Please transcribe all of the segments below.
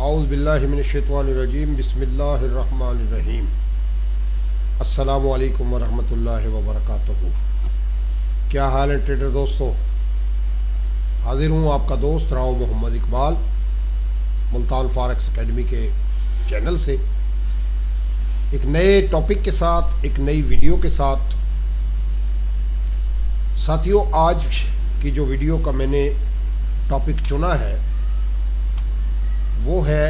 اعوذ باللہ من الشیطان الرجیم بسم اللہ الرحمن الرحیم السلام علیکم ورحمۃ اللہ وبرکاتہ۔ کیا حال ہے ٹریڈر دوستو؟ حاضر ہوں آپ کا دوست راؤ محمد اقبال ملتان فارکس اکیڈمی کے چینل سے ایک نئے ٹاپک کے ساتھ، ایک نئی ویڈیو کے ساتھ۔ ساتھیوں، آج کی جو ویڈیو کا میں نے ٹاپک چنا ہے وہ ہے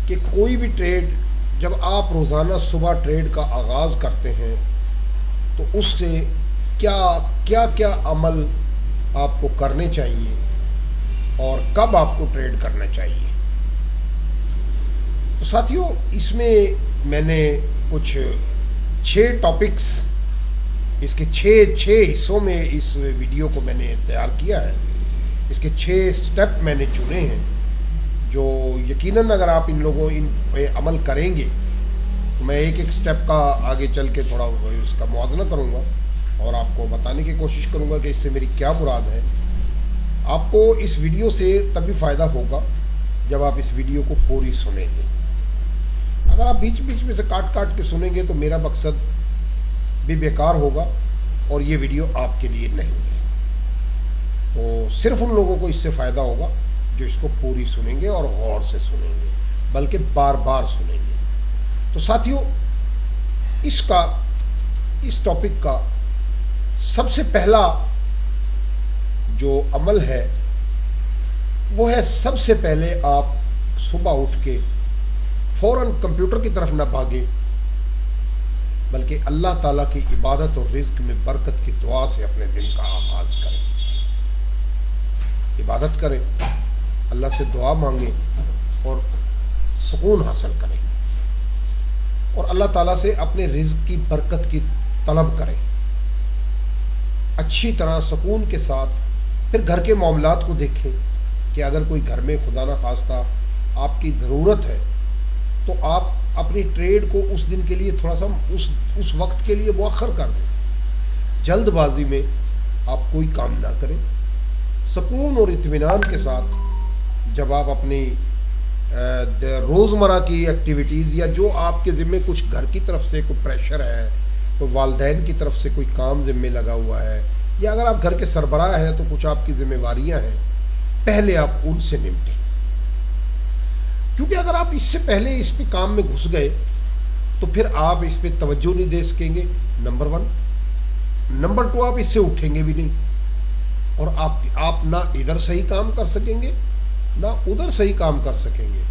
کہ کوئی بھی ٹریڈ جب آپ روزانہ صبح ٹریڈ کا آغاز کرتے ہیں تو اس سے کیا عمل آپ کو کرنے چاہیے اور کب آپ کو ٹریڈ کرنا چاہیے۔ تو ساتھیوں، اس میں میں نے کچھ 6 ٹاپکس، اس کے 6 حصوں میں اس ویڈیو کو میں نے تیار کیا ہے۔ اس کے 6 سٹیپ میں نے چنے ہیں جو یقیناً اگر آپ ان پہ عمل کریں گے تو میں ایک سٹیپ کا آگے چل کے تھوڑا اس کا موازنہ کروں گا اور آپ کو بتانے کی کوشش کروں گا کہ اس سے میری کیا مراد ہے۔ آپ کو اس ویڈیو سے تبھی فائدہ ہوگا جب آپ اس ویڈیو کو پوری سنیں گے۔ اگر آپ بیچ میں سے کاٹ کے سنیں گے تو میرا مقصد بھی بیکار ہوگا اور یہ ویڈیو آپ کے لیے نہیں ہے۔ تو صرف ان لوگوں کو اس سے فائدہ ہوگا جو اس کو پوری سنیں گے اور غور سے سنیں گے، بلکہ بار بار سنیں گے۔ تو ساتھیوں، اس ٹاپک کا سب سے پہلا جو عمل ہے وہ ہے، سب سے پہلے آپ صبح اٹھ کے فوراً کمپیوٹر کی طرف نہ بھاگیں، بلکہ اللہ تعالیٰ کی عبادت اور رزق میں برکت کی دعا سے اپنے دن کا آغاز کریں۔ عبادت کریں، اللہ سے دعا مانگیں اور سکون حاصل کریں، اور اللہ تعالیٰ سے اپنے رزق کی برکت کی طلب کریں اچھی طرح سکون کے ساتھ۔ پھر گھر کے معاملات کو دیکھیں کہ اگر کوئی گھر میں خدا نخواستہ آپ کی ضرورت ہے تو آپ اپنی ٹریڈ کو اس دن کے لیے تھوڑا سا اس وقت کے لیے مؤخر کر دیں۔ جلد بازی میں آپ کوئی کام نہ کریں۔ سکون اور اطمینان کے ساتھ جب آپ اپنی روزمرہ کی ایکٹیویٹیز یا جو آپ کے ذمے کچھ گھر کی طرف سے کوئی پریشر ہے، کوئی والدین کی طرف سے کوئی کام ذمے لگا ہوا ہے، یا اگر آپ گھر کے سربراہ ہیں تو کچھ آپ کی ذمہ واریاں ہیں، پہلے آپ ان سے نمٹیں۔ کیونکہ اگر آپ اس سے پہلے اس پہ کام میں گھس گئے تو پھر آپ اس پہ توجہ نہیں دے سکیں گے، نمبر 1۔ نمبر 2، آپ اس سے اٹھیں گے بھی نہیں، اور آپ نہ ادھر صحیح کام کر سکیں گے نہ ادھر صحیح کام کر سکیں گے۔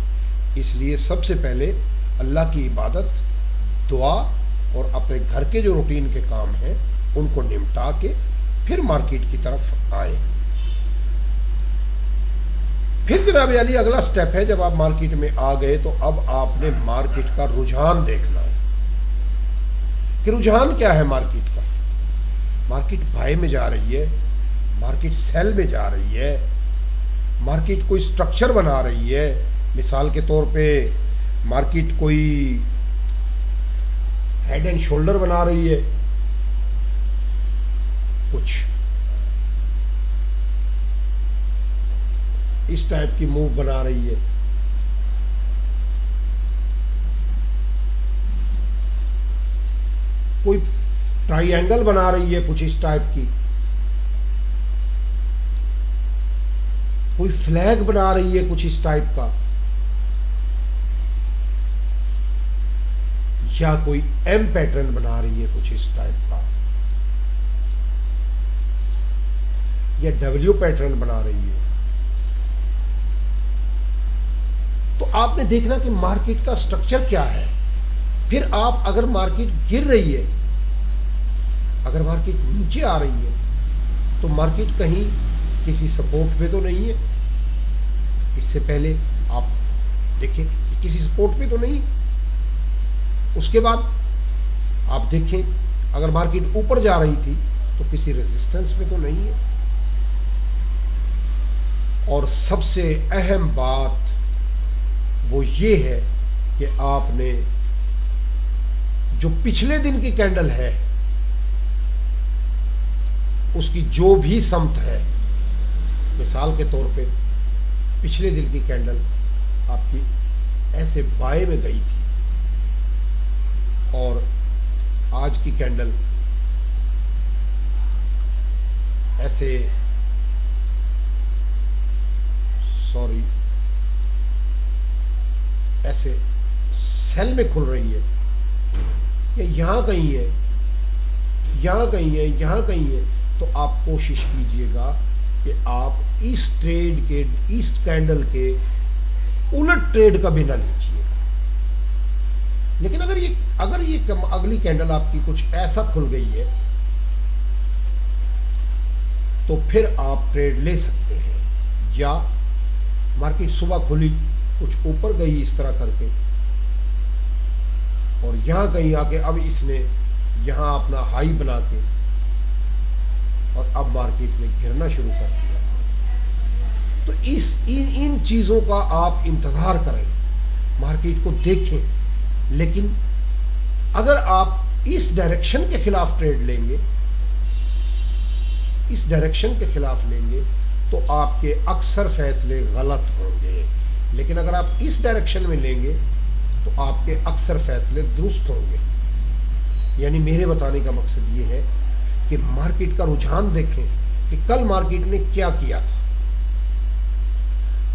اس لیے سب سے پہلے اللہ کی عبادت، دعا اور اپنے گھر کے جو روٹین کے کام ہیں ان کو نمٹا کے پھر مارکیٹ کی طرف آئیں۔ پھر جناب علی اگلا سٹیپ ہے، جب آپ مارکیٹ میں آ گئے تو اب آپ نے مارکیٹ کا رجحان دیکھنا ہے کہ رجحان کیا ہے مارکیٹ کا۔ مارکیٹ بائی میں جا رہی ہے، مارکیٹ سیل میں جا رہی ہے، مارکیٹ کوئی سٹرکچر بنا رہی ہے۔ مثال کے طور پہ مارکیٹ کوئی ہیڈ اینڈ شولڈر بنا رہی ہے، کچھ اس ٹائپ کی موو بنا رہی ہے۔ کوئی ٹرائی اینگل بنا رہی ہے، کچھ اس ٹائپ کی۔ کوئی فلیگ بنا رہی ہے، کچھ اس ٹائپ کا، یا کوئی ایم پیٹرن بنا رہی ہے، کچھ اس ٹائپ کا، یا ڈبلیو پیٹرن بنا رہی ہے۔ تو آپ نے دیکھنا کہ مارکیٹ کا سٹرکچر کیا ہے۔ پھر آپ اگر مارکیٹ گر رہی ہے، اگر مارکیٹ نیچے آ رہی ہے تو مارکیٹ کہیں کسی سپورٹ پہ تو نہیں ہے۔ اس سے پہلے آپ دیکھیں کہ کسی سپورٹ پہ تو نہیں۔ اس کے بعد آپ دیکھیں اگر مارکیٹ اوپر جا رہی تھی تو کسی ریزسٹنس پہ تو نہیں ہے۔ اور سب سے اہم بات وہ یہ ہے کہ آپ نے جو پچھلے دن کی کینڈل ہے اس کی جو بھی سمت ہے، مثال کے طور پہ پچھلے دن کی کینڈل آپ کی ایسے بائیں میں گئی تھی اور آج کی کینڈل ایسے ایسے سیل میں کھل رہی ہے، یا یہاں کہیں ہے، یہاں کہیں ہے، یہاں کہیں ہے، تو آپ کوشش کیجئے گا کہ آپ اس ٹریڈ کے، اس کینڈل کے الٹ ٹریڈ کا بھی نہ لیجیے گا۔ لیکن اگر یہ اگلی کینڈل آپ کی کچھ ایسا کھل گئی ہے تو پھر آپ ٹریڈ لے سکتے ہیں، یا مارکیٹ صبح کھلی کچھ اوپر گئی اس طرح کر کے اور یہاں کہیں آ کے اب اس نے یہاں اپنا ہائی بنا کے اور اب مارکیٹ میں گرنا شروع کر دیا، تو ان چیزوں کا آپ انتظار کریں، مارکیٹ کو دیکھیں۔ لیکن اگر آپ اس ڈائریکشن کے خلاف ٹریڈ لیں گے، اس ڈائریکشن کے خلاف لیں گے تو آپ کے اکثر فیصلے غلط ہوں گے، لیکن اگر آپ اس ڈائریکشن میں لیں گے تو آپ کے اکثر فیصلے درست ہوں گے۔ یعنی میرے بتانے کا مقصد یہ ہے کہ مارکیٹ کا رجحان دیکھیں کہ کل مارکیٹ نے کیا کیا تھا۔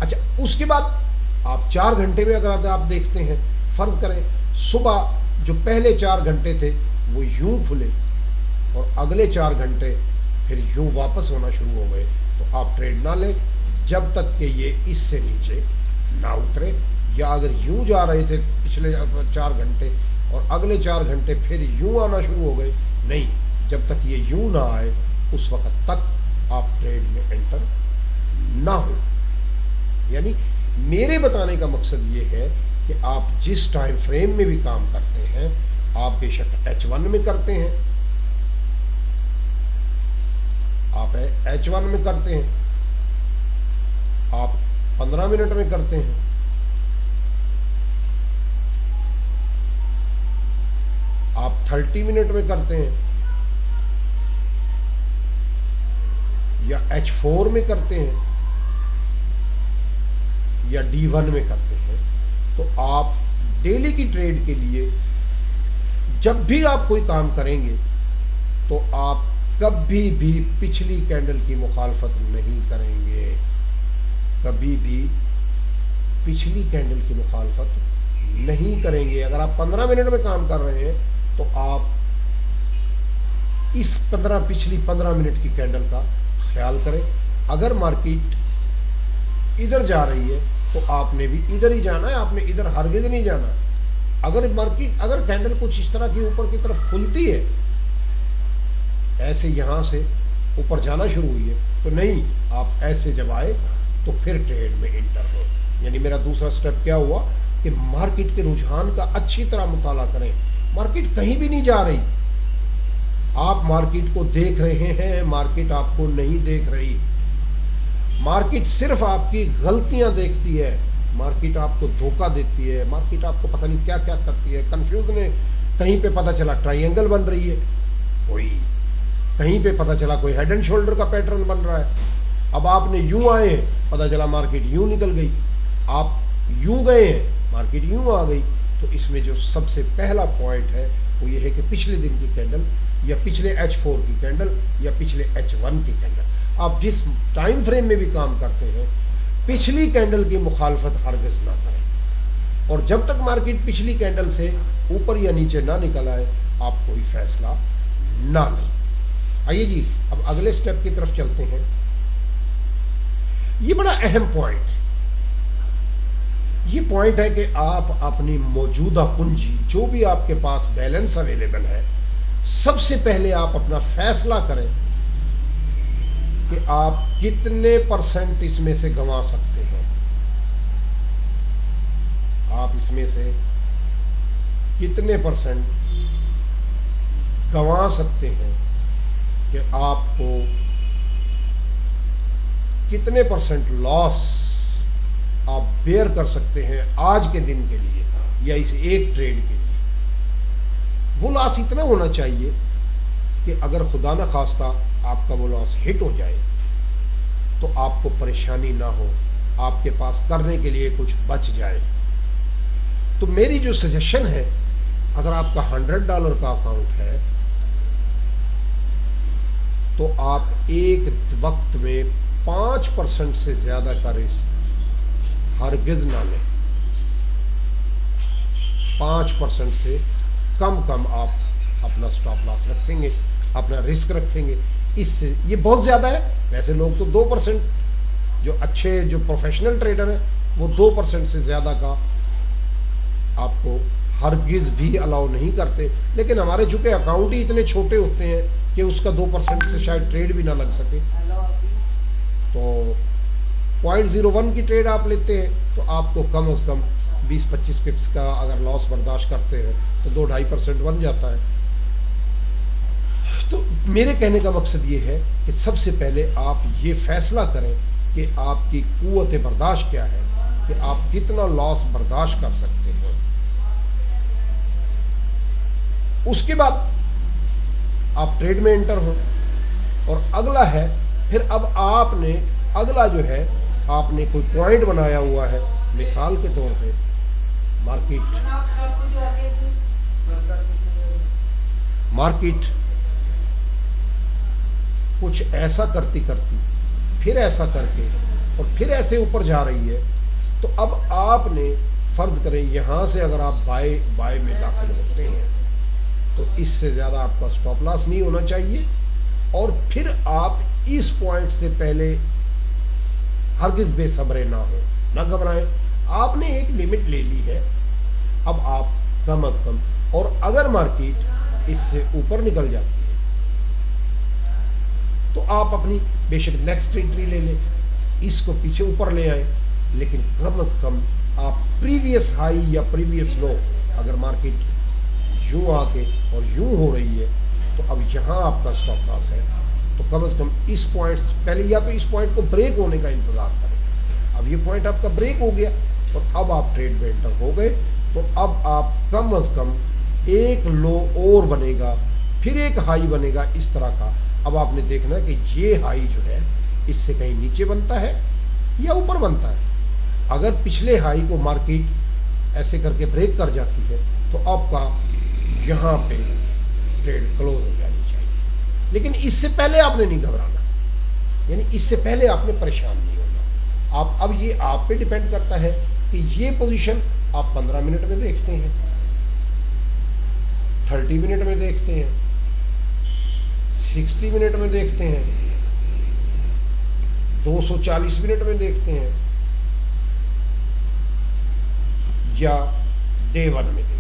اچھا، اس کے بعد آپ 4 گھنٹے میں اگر آپ دیکھتے ہیں، فرض کریں صبح جو پہلے 4 گھنٹے تھے وہ یوں کھلے اور اگلے 4 گھنٹے پھر یوں واپس ہونا شروع ہو گئے، تو آپ ٹریڈ نہ لیں جب تک کہ یہ اس سے نیچے نہ اترے، یا اگر یوں جا رہے تھے پچھلے 4 گھنٹے اور اگلے 4 گھنٹے پھر یوں آنا شروع ہو گئے، نہیں، جب تک یہ یوں نہ آئے اس وقت تک آپ ٹریڈ میں انٹر نہ ہو۔ یعنی میرے بتانے کا مقصد یہ ہے کہ آپ جس ٹائم فریم میں بھی کام کرتے ہیں، آپ بے شک H1 میں کرتے ہیں، آپ H1 میں کرتے ہیں، آپ 15 منٹ میں کرتے ہیں، آپ 30 منٹ میں کرتے ہیں، یا H4 میں کرتے ہیں، یا D1 میں کرتے ہیں، تو آپ ڈیلی کی ٹریڈ کے لیے جب بھی آپ کوئی کام کریں گے تو آپ کبھی بھی پچھلی کینڈل کی مخالفت نہیں کریں گے، کبھی بھی پچھلی کینڈل کی مخالفت نہیں کریں گے۔ اگر آپ 15 منٹ میں کام کر رہے ہیں تو آپ اس پچھلی 15 منٹ کی کینڈل کا خیال کریں۔ اگر مارکیٹ ادھر جا رہی ہے تو آپ نے بھی ادھر ہی جانا ہے، آپ نے ادھر ہرگز نہیں جانا۔ اگر کینڈل کچھ اس طرح کی اوپر کی طرف کھلتی ہے، ایسے یہاں سے اوپر جانا شروع ہوئی ہے، تو نہیں، آپ ایسے جب آئے تو پھر ٹریڈ میں انٹر ہو۔ یعنی میرا دوسرا سٹیپ کیا ہوا کہ مارکیٹ کے رجحان کا اچھی طرح مطالعہ کریں۔ مارکیٹ کہیں بھی نہیں جا رہی، آپ مارکیٹ کو دیکھ رہے ہیں، مارکیٹ آپ کو نہیں دیکھ رہی۔ مارکیٹ صرف آپ کی غلطیاں دیکھتی ہے، مارکیٹ آپ کو دھوکہ دیتی ہے، مارکیٹ آپ کو پتہ نہیں کیا کیا کرتی ہے، کنفیوژن ہے۔ کہیں پہ پتہ چلا ٹرائی اینگل بن رہی ہے کوئی، کہیں پہ پتہ چلا کوئی ہیڈ اینڈ شولڈر کا پیٹرن بن رہا ہے۔ اب آپ نے یوں آئے ہیں، پتہ چلا مارکیٹ یوں نکل گئی، آپ یوں گئے ہیں، مارکیٹ یوں آ گئی۔ تو اس میں جو سب سے پہلا پوائنٹ ہے وہ یہ ہے کہ پچھلے دن کی کینڈل یا پچھلے H4 کی کینڈل یا پچھلے H1 کی کینڈل، آپ جس ٹائم فریم میں بھی کام کرتے ہیں، پچھلی کینڈل کی مخالفت ہرگز نہ کریں، اور جب تک مارکیٹ پچھلی کینڈل سے اوپر یا نیچے نہ نکل آئے آپ کوئی فیصلہ نہ لیں۔ آئیے جی اب اگلے سٹیپ کی طرف چلتے ہیں۔ یہ بڑا اہم پوائنٹ ہے، یہ پوائنٹ ہے کہ آپ اپنی موجودہ پونجی جو بھی آپ کے پاس بیلنس اویلیبل ہے، سب سے پہلے آپ اپنا فیصلہ کریں کہ آپ کتنے % اس میں سے گنوا سکتے ہیں۔ آپ اس میں سے کتنے % گنوا سکتے ہیں، کہ آپ کو کتنے % لاس آپ بیئر کر سکتے ہیں آج کے دن کے لیے یا اس ایک ٹریڈ کے لیے۔ وہ لاس اتنا ہونا چاہیے کہ اگر خدا نہ خواستہ آپ کا وہ لاس ہٹ ہو جائے تو آپ کو پریشانی نہ ہو، آپ کے پاس کرنے کے لیے کچھ بچ جائے۔ تو میری جو سجیشن ہے، اگر آپ کا $100 کا اکاؤنٹ ہے تو آپ ایک وقت میں 5% سے زیادہ کا رسک ہرگز نہ لیں۔ 5% سے کم آپ اپنا سٹاپ لاس رکھیں گے، اپنا رسک رکھیں گے۔ اس سے یہ بہت زیادہ ہے، ویسے لوگ تو 2%، جو اچھے جو پروفیشنل ٹریڈر ہیں وہ 2% سے زیادہ کا آپ کو ہرگز بھی الاؤ نہیں کرتے، لیکن ہمارے چونکہ اکاؤنٹ ہی اتنے چھوٹے ہوتے ہیں کہ اس کا 2% سے شاید ٹریڈ بھی نہ لگ سکے۔ تو 0.01 کی ٹریڈ آپ لیتے ہیں تو آپ کو کم از کم 20-25 پپس کا اگر لاس برداشت کرتے ہیں تو 2-2.5% بن جاتا ہے۔ تو میرے کہنے کا مقصد یہ ہے کہ سب سے پہلے آپ یہ فیصلہ کریں کہ آپ کی قوت برداشت کیا ہے، کہ آپ کتنا لاس برداشت کر سکتے ہیں۔ اس کے بعد آپ ٹریڈ میں انٹر ہوں، اور اگلا ہے پھر اب آپ نے اگلا جو ہے آپ نے کوئی پوائنٹ بنایا ہوا ہے، مثال کے طور پہ مارکیٹ کچھ ایسا کرتی پھر ایسا کر کے اور پھر ایسے اوپر جا رہی ہے، تو اب آپ نے فرض کریں یہاں سے اگر آپ بائی میں داخل ہوتے ہیں تو اس سے زیادہ آپ کا سٹاپ لاس نہیں ہونا چاہیے، اور پھر آپ اس پوائنٹ سے پہلے ہرگز بے صبرے نہ ہو، نہ گھبرائیں۔ آپ نے ایک لمٹ لے لی ہے، اب آپ کم از کم، اور اگر مارکیٹ اس سے اوپر نکل جاتی ہے تو آپ اپنی بے شک نیکسٹ انٹری لے لیں، اس کو پیچھے اوپر لے آئیں، لیکن کم از کم آپ پریویس ہائی یا پریویس لو، اگر مارکیٹ یوں آ کے اور یوں ہو رہی ہے تو اب یہاں آپ کا سٹاپ لاس ہے، تو کم از کم اس پوائنٹ سے پہلے یا تو اس پوائنٹ کو بریک ہونے کا انتظار کریں۔ اب یہ پوائنٹ آپ کا بریک ہو گیا اور اب آپ ٹریڈ میں انٹر ہو گئے، تو اب آپ کم از کم ایک لو اور بنے گا، پھر ایک ہائی بنے گا اس طرح کا۔ اب آپ نے دیکھنا ہے کہ یہ ہائی جو ہے اس سے کہیں نیچے بنتا ہے یا اوپر بنتا ہے۔ اگر پچھلے ہائی کو مارکیٹ ایسے کر کے بریک کر جاتی ہے تو آپ کا یہاں پہ ٹریڈ کلوز ہو جانی چاہیے، لیکن اس سے پہلے آپ نے نہیں گھبرانا، یعنی اس سے پہلے آپ نے پریشان نہیں ہونا۔ اب یہ آپ پہ ڈیپینڈ کرتا ہے کہ یہ پوزیشن آپ 15 منٹ میں دیکھتے ہیں، 30 منٹ میں دیکھتے ہیں، 60 منٹ میں دیکھتے ہیں، 240 منٹ میں دیکھتے ہیں، یا ڈے 1 میں دیکھتے ہیں۔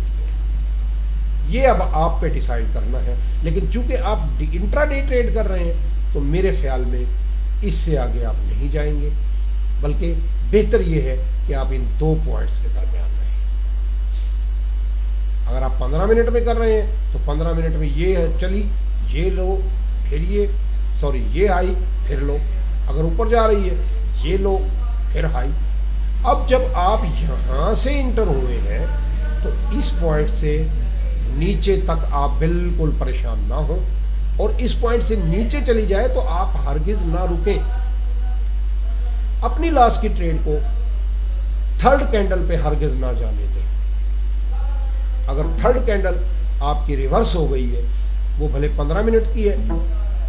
یہ اب آپ پہ ڈیسائیڈ کرنا ہے، لیکن چونکہ آپ انٹرا ڈے ٹریڈ کر رہے ہیں تو میرے خیال میں اس سے آگے آپ نہیں جائیں گے، بلکہ بہتر یہ ہے کہ آپ ان 2 پوائنٹس کے درمیان رہیں۔ اگر آپ 15 منٹ میں کر رہے ہیں تو 15 منٹ میں یہ ہے چلی، یہ لو، پھر یہ ہائی، پھر لو، اگر اوپر جا رہی ہے یہ لو، پھر ہائی۔ اب جب آپ یہاں سے انٹر ہوئے ہیں تو اس پوائنٹ سے نیچے تک آپ بالکل پریشان نہ ہوں، اور اس پوائنٹ سے نیچے چلی جائے تو آپ ہرگز نہ رکیں۔ اپنی لاس کی ٹریڈ کو 3rd کینڈل پہ ہرگز نہ جانے دیں۔ اگر 3rd کینڈل آپ کی ریورس ہو گئی ہے، وہ بھلے 15 منٹ کی ہے،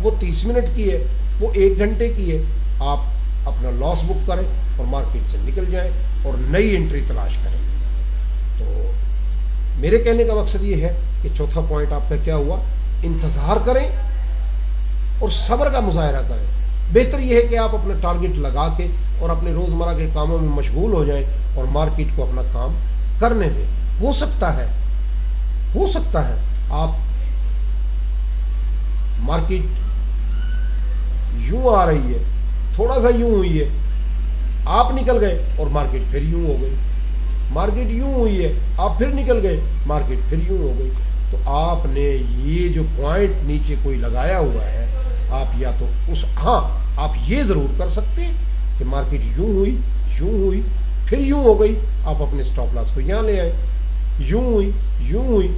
وہ 30 منٹ کی ہے، وہ 1 گھنٹے کی ہے، آپ اپنا لاس بک کریں اور مارکیٹ سے نکل جائیں اور نئی انٹری تلاش کریں۔ تو میرے کہنے کا مقصد یہ ہے کہ چوتھا پوائنٹ آپ کا کیا ہوا، انتظار کریں اور صبر کا مظاہرہ کریں۔ بہتر یہ ہے کہ آپ اپنا ٹارگٹ لگا کے اور اپنے روزمرہ کے کاموں میں مشغول ہو جائیں اور مارکیٹ کو اپنا کام کرنے دیں۔ ہو سکتا ہے آپ مارکیٹ یوں آ رہی ہے، تھوڑا سا یوں ہوئی ہے، آپ نکل گئے اور مارکیٹ پھر یوں ہو گئی، مارکیٹ یوں ہوئی ہے، آپ پھر نکل گئے، مارکیٹ پھر یوں ہو گئی۔ تو آپ نے یہ جو پوائنٹ نیچے کوئی لگایا ہوا ہے، آپ یا تو آپ یہ ضرور کر سکتے ہیں کہ مارکیٹ یوں ہوئی پھر یوں ہو گئی، آپ اپنے سٹاپ لاس کو یہاں لے آئے، یوں ہوئی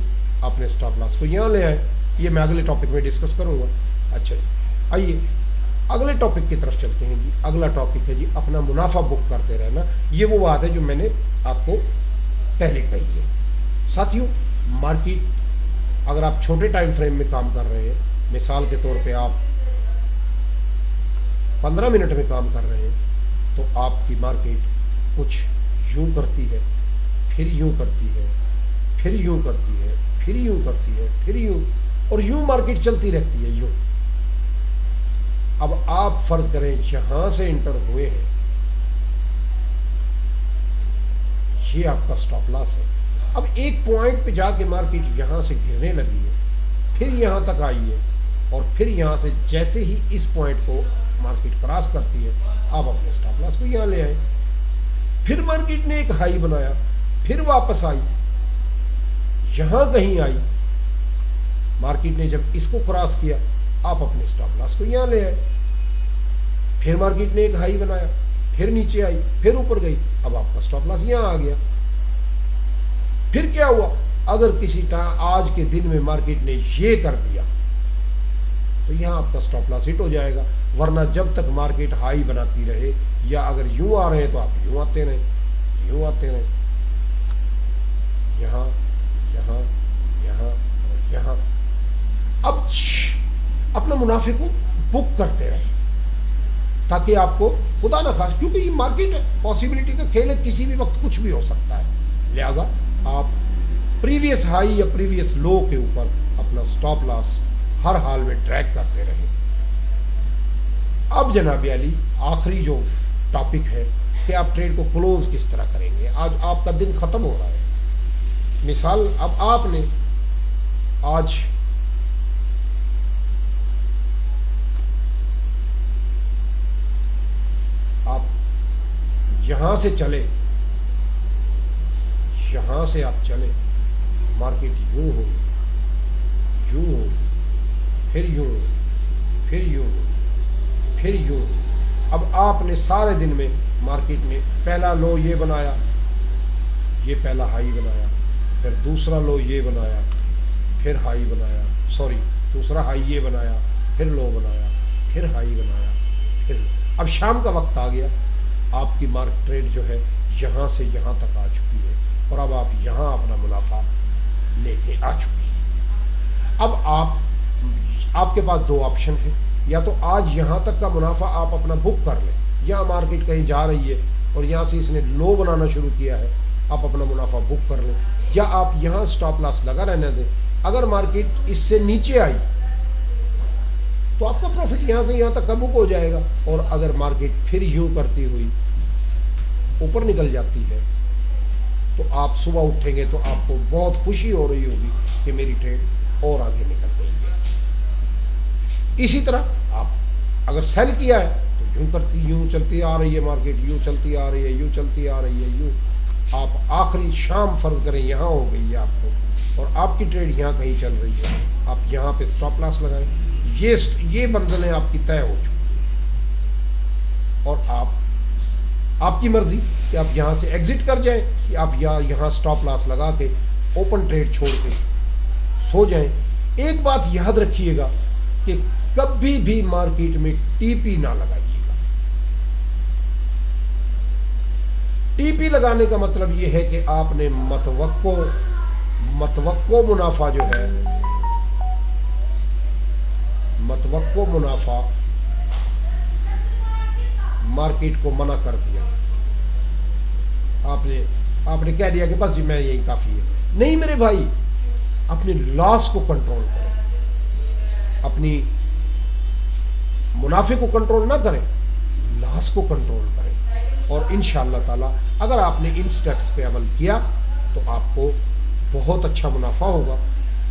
اپنے سٹاپ لاس کو یہاں لے آئے، یہ میں اگلے ٹاپک میں ڈسکس کروں گا. اچھا جی, آئیے اگلے ٹاپک کی طرف چلتے ہیں جی. اگلا ٹاپک ہے جی اپنا منافع بک کرتے رہنا. یہ وہ بات ہے جو میں نے آپ کو پہلے کہی ہے. ساتھیوں, مارکیٹ اگر آپ چھوٹے ٹائم فریم میں کام کر رہے ہیں, مثال کے طور پہ آپ 15 منٹ میں کام کر رہے ہیں, تو آپ کی مارکیٹ کچھ یوں کرتی ہے, پھر یوں کرتی ہے, پھر یوں کرتی ہے, پھر یوں کرتی ہے, پھر یوں, اور یوں مارکیٹ چلتی رہتی ہے یوں. اب آپ فرض کریں یہاں سے انٹر ہوئے ہیں, یہ آپ کا سٹاپ لاس ہے. اب ایک پوائنٹ پہ جا کے مارکیٹ یہاں سے گرنے لگی ہے, پھر یہاں تک آئی ہے, اور پھر یہاں سے جیسے ہی اس پوائنٹ کو مارکیٹ کراس کرتی ہے, آپ اپنے سٹاپ لاس کو یہاں لے آئیں. پھر مارکیٹ نے ایک ہائی بنایا, پھر واپس آئی, یہاں کہیں آئی, مارکیٹ نے جب اس کو کراس کیا, آپ اپنے سٹاپ لاس کو یہاں لے آئے. پھر مارکیٹ نے ایک ہائی بنایا, پھر نیچے آئی, پھر اوپر گئی, اب آپ کا سٹاپ لاس یہاں آ گیا. پھر کیا ہوا, اگر کسی آج کے دن میں مارکیٹ نے یہ کر دیا تو یہاں آپ کا سٹاپ لاس ہٹ ہو جائے گا. ورنہ جب تک مارکیٹ ہائی بناتی رہے, یا اگر یوں آ رہے ہیں تو آپ یوں آتے رہیں, یوں آتے رہیں, یہاں یہاں یہاں یہاں. اب اپنا منافع کو بک کرتے رہیں تاکہ آپ کو خدا نہ خواست, کیونکہ یہ مارکیٹ ہے, پاسبلٹی کا کھیل ہے, کسی بھی وقت کچھ بھی ہو سکتا ہے. لہذا آپ پریویس ہائی یا پریویس لو کے اوپر اپنا سٹاپ لاس ہر حال میں ٹریک کرتے رہیں. اب جناب علی آخری جو ٹاپک ہے کہ آپ ٹریڈ کو کلوز کس طرح کریں گے. آج آپ کا دن ختم ہو رہا ہے. مثال, اب آپ نے آج آپ یہاں سے چلے, یہاں سے آپ چلے, مارکیٹ یوں ہو, یوں ہو, پھر یوں, پھر یوں, پھر یوں. اب آپ نے سارے دن میں مارکیٹ نے پہلا لو یہ بنایا, یہ پہلا ہائی بنایا, پھر دوسرا لو یہ بنایا, پھر ہائی بنایا, دوسرا ہائی یہ بنایا, پھر لو بنایا, پھر ہائی بنایا, پھر لو. اب شام کا وقت آ گیا, آپ کی مارکیٹ ٹریڈ جو ہے یہاں سے یہاں تک آ چکی ہے, اور اب آپ یہاں اپنا منافع لے کے آ چکی ہے. اب آپ کے پاس دو آپشن ہیں, یا تو آج یہاں تک کا منافع آپ اپنا بک کر لیں, یا مارکیٹ کہیں جا رہی ہے اور یہاں سے اس نے لو بنانا شروع کیا ہے, آپ اپنا منافع بک کر لیں, یا آپ یہاں سٹاپ لاس لگا رہنے دیں. اگر مارکیٹ اس سے نیچے آئی تو آپ کا پروفٹ یہاں سے یہاں تک کا بک ہو جائے گا, اور اگر مارکیٹ پھر یوں کرتی ہوئی اوپر نکل جاتی ہے تو آپ صبح اٹھیں گے تو آپ کو بہت خوشی ہو رہی ہوگی کہ میری ٹریڈ اور آگے نکل گئی ہے. اسی طرح آپ اگر سیل کیا ہے تو یوں چلتی آ رہی ہے مارکیٹ, یوں چلتی آ رہی ہے, یوں چلتی آ رہی ہے, یوں. آپ آخری شام فرض کریں یہاں ہو گئی ہے آپ کو, اور آپ کی ٹریڈ یہاں کہیں چل رہی ہے, آپ یہاں پہ سٹاپ لاس لگائیں. یہ منزلیں آپ کی طے ہو چکی, اور آپ کی مرضی کہ آپ یہاں سے ایگزٹ کر جائیں, کہ آپ یہاں سٹاپ لاس لگا کے اوپن ٹریڈ چھوڑ کے سو جائیں. ایک بات یاد رکھیے گا کہ کبھی بھی مارکیٹ میں ٹی پی نہ لگائیے گا. ٹی پی لگانے کا مطلب یہ ہے کہ آپ نے متوقع منافع جو ہے, متوقع منافع مارکیٹ کو منع کر دیا. آپ نے کہہ دیا کہ بس جی میں یہی کافی ہے. نہیں میرے بھائی, اپنے لاس کو کنٹرول کریں, اپنی منافع کو کنٹرول نہ کریں, لاس کو کنٹرول کریں. اور انشاءاللہ تعالیٰ اگر آپ نے ان سٹیپس پہ عمل کیا تو آپ کو بہت اچھا منافع ہوگا.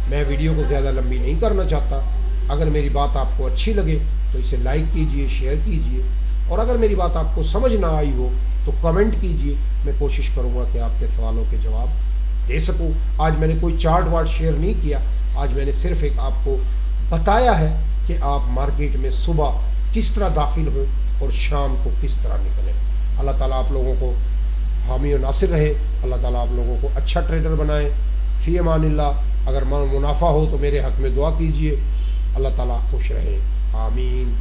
میں ویڈیو کو زیادہ لمبی نہیں کرنا چاہتا. اگر میری بات آپ کو اچھی لگے تو اسے لائک کیجئے, شیئر کیجئے, اور اگر میری بات آپ کو سمجھ نہ آئی ہو تو کمنٹ کیجئے. میں کوشش کروں گا کہ آپ کے سوالوں کے جواب دے سکوں. آج میں نے کوئی چارٹ وارٹ شیئر نہیں کیا, آج میں نے صرف ایک آپ کو بتایا ہے کہ آپ مارکیٹ میں صبح کس طرح داخل ہوں اور شام کو کس طرح نکلیں. اللہ تعالیٰ آپ لوگوں کو حامی و ناصر رہے. اللہ تعالیٰ آپ لوگوں کو اچھا ٹریڈر بنائے. فی امان اللہ. اگر منافع ہو تو میرے حق میں دعا کیجیے. اللہ تعالیٰ خوش رہے. آمین.